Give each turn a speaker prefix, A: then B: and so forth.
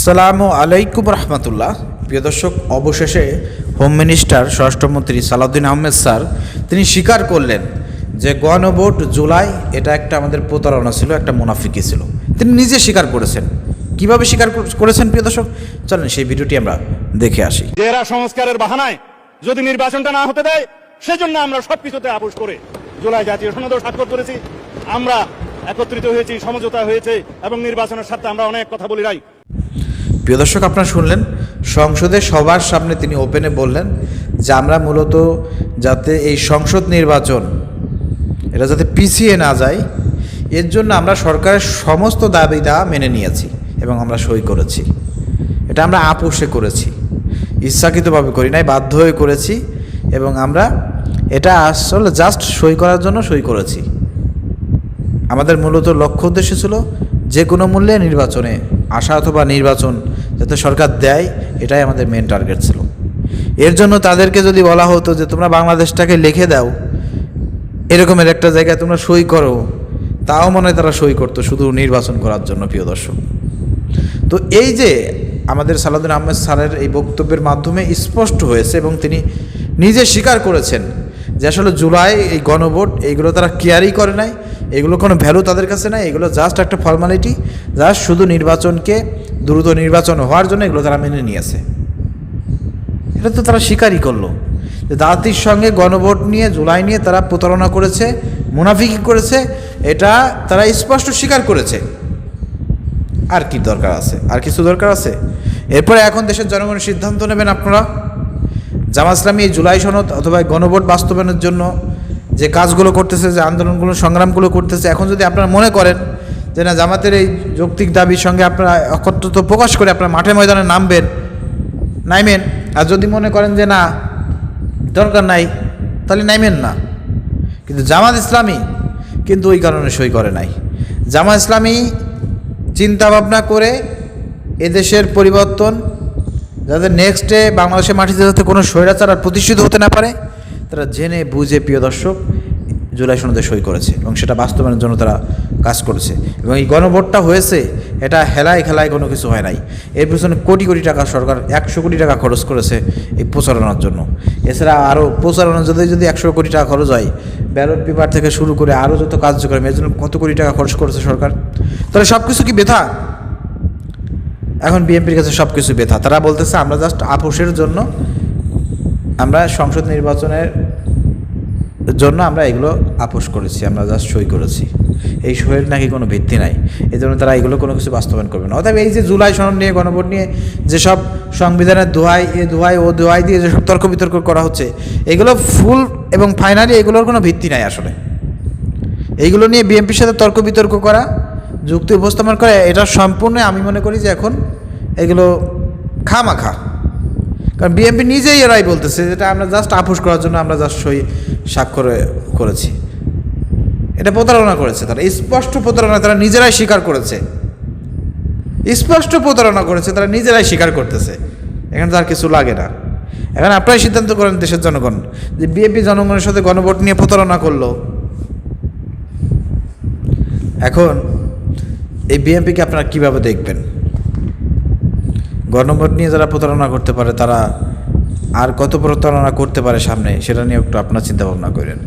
A: আসসালামু আলাইকুম রহমতুল্লাহ। প্রিয় দর্শক, অবশেষে হোম মিনিস্টার স্বরাষ্ট্রমন্ত্রী সালাউদ্দিন আহমেদ স্যার তিনি স্বীকার করলেন যে গণভোট জুলাই এটা একটা আমাদের প্রতারণা ছিল, একটা মুনাফিকি ছিল। তিনি নিজে স্বীকার করেছেন। কিভাবে স্বীকার করেছেন প্রিয় দর্শক, চলেন সেই ভিডিওটি আমরা দেখে আসি।
B: এরা সংস্কারের বাহানায় যদি নির্বাচনটা না হতে দেয়, সেজন্য আমরা সবকিছুতে আপোষ করে জুলাই জাতীয় সনদও স্বাক্ষর করেছি। আমরা একত্রিত হয়েছি, সমঝোতা হয়েছে এবং নির্বাচনের সাথে আমরা অনেক কথা বলি নাই।
A: প্রিয় দর্শক, আপনারা শুনলেন, সংসদে সবার সামনে তিনি ওপেনে বললেন যে আমরা মূলত যাতে এই সংসদ নির্বাচন এটা যাতে পিছিয়ে না যায়, এর জন্য আমরা সরকারের সমস্ত দাবি দাওয়া মেনে নিয়েছি এবং আমরা সই করেছি। এটা আমরা আপোষে করেছি, ইচ্ছাকৃতভাবে করি নাই, বাধ্য হয়ে করেছি এবং আমরা এটা আসলে জাস্ট সই করার জন্য সই করেছি। আমাদের মূলত লক্ষ্য উদ্দেশ্য ছিল যে কোনো মূল্যে নির্বাচনে আসা অথবা নির্বাচন যাতে সরকার দেয়, এটাই আমাদের মেন টার্গেট ছিল। এর জন্য তাদেরকে যদি বলা হতো যে তোমরা বাংলাদেশটাকে লিখে দাও, এরকমের একটা জায়গায় তোমরা সই করো, তাও মনে হয় তারা সই করতো শুধু নির্বাচন করার জন্য। প্রিয় দর্শক, তো এই যে আমাদের সালাউদ্দিন আহমেদ স্যারের এই বক্তব্যের মাধ্যমে স্পষ্ট হয়েছে এবং তিনি নিজে স্বীকার করেছেন যে আসলে জুলাই এই গণভোট এইগুলো তারা কেয়ারই করে নাই, এগুলো কোনো ভ্যালু তাদের কাছে নাই, এগুলো জাস্ট একটা ফর্মালিটি, জাস্ট শুধু নির্বাচনকে দ্রুত নির্বাচন হওয়ার জন্য এগুলো তারা মেনে নিয়েছে। এটা তো তারা স্বীকারই করলো যে জাতির সঙ্গে গণভোট নিয়ে, জুলাই নিয়ে তারা প্রতারণা করেছে, মুনাফিকি করেছে, এটা তারা স্পষ্ট স্বীকার করেছে। আর কি দরকার আছে? আর কিছু দরকার আছে? এরপরে এখন দেশের জনগণ সিদ্ধান্ত নেবেন আপনারা। জামাত ইসলামী এই জুলাই সনদ অথবা গণভোট বাস্তবায়নের জন্য যে কাজগুলো করতেছে, যে আন্দোলনগুলো, সংগ্রামগুলো করতেছে, এখন যদি আপনারা মনে করেন যে না, জামাতের এই যৌক্তিক দাবির সঙ্গে আপনারা একত্রতা প্রকাশ করে আপনারা মাঠে ময়দানে নাইমেন। আর যদি মনে করেন যে না, দরকার নাই, তাহলে নাইমেন না। কিন্তু জামাত ইসলামী কিন্তু ওই কারণে সই করে নাই। জামাত ইসলামী চিন্তা ভাবনা করে এদেশের পরিবর্তন যাতে নেক্সটে বাংলাদেশের মাটিতে যাতে কোনো স্বৈরাচার আর প্রতিষ্ঠিত হতে না পারে, তারা জেনে বুঝে প্রিয় দর্শক জুলাই সনদে সই করেছে এবং সেটা বাস্তবায়নের জন্য তারা কাজ করেছে। এবং এই গণভোটটা হয়েছে, এটা হেলায় খেলায় কোনো কিছু হয় নাই। এর পিছনে কোটি কোটি টাকা, সরকার 100 কোটি টাকা খরচ করেছে এই প্রচারণার জন্য। এছাড়া আরও প্রচারণা যদি 100 কোটি টাকা খরচ হয়, ব্যালট পেপার থেকে শুরু করে আরও যত কার্যক্রম, এর জন্য কত কোটি টাকা খরচ করেছে সরকার। তাহলে সব কিছু কি বৃথা? এখন বিএনপির কাছে সব কিছু বৃথা। তারা বলতেছে আমরা জাস্ট আপোষের জন্য, আমরা সংসদ নির্বাচনের জন্য আমরা এগুলো আপোষ করেছি, আমরা জাস্ট সই করেছি। এই সইয়ের নাকি কোনো ভিত্তি নাই, এই জন্য তারা এগুলো কোনো কিছু বাস্তবায়ন করবে না। অর্থাৎ এই যে জুলাই সনদ নিয়ে, গণভোট নিয়ে যেসব সংবিধানের দোহাই, ও দোহাই দিয়ে যেসব তর্ক বিতর্ক করা হচ্ছে, এগুলো ফুল এবং ফাইনালি এগুলোর কোনো ভিত্তি নাই আসলে। এইগুলো নিয়ে বিএনপির সাথে তর্ক বিতর্ক করা, যুক্তি উপস্থাপন করে, এটা সম্পূর্ণ আমি মনে করি যে এখন এগুলো খামাখা। কারণ বিএনপি নিজেই এরাই বলতেছে যেটা আমরা জাস্ট আপোষ করার জন্য আমরা জাস্ট সই স্বাক্ষর করেছি। এটা প্রতারণা করেছে তারা, স্পষ্ট প্রতারণা, তারা নিজেরাই স্বীকার করেছে, স্পষ্ট প্রতারণা করেছে, তারা নিজেরাই স্বীকার করতেছে। এখানে তো আর কিছু লাগে না। এখন আপনারাই সিদ্ধান্ত করেন, দেশের জনগণ, যে বিএনপি জনগণের সাথে গণভোট নিয়ে প্রতারণা করলো। এখন এই বিএনপিকে আপনারা কীভাবে দেখবেন? গণভোট নিয়ে যারা প্রতারণা করতে পারে, তারা আর কত প্রতারণা করতে পারে সামনে, সেটা নিয়ে একটু আপনারা চিন্তা ভাবনা করেন।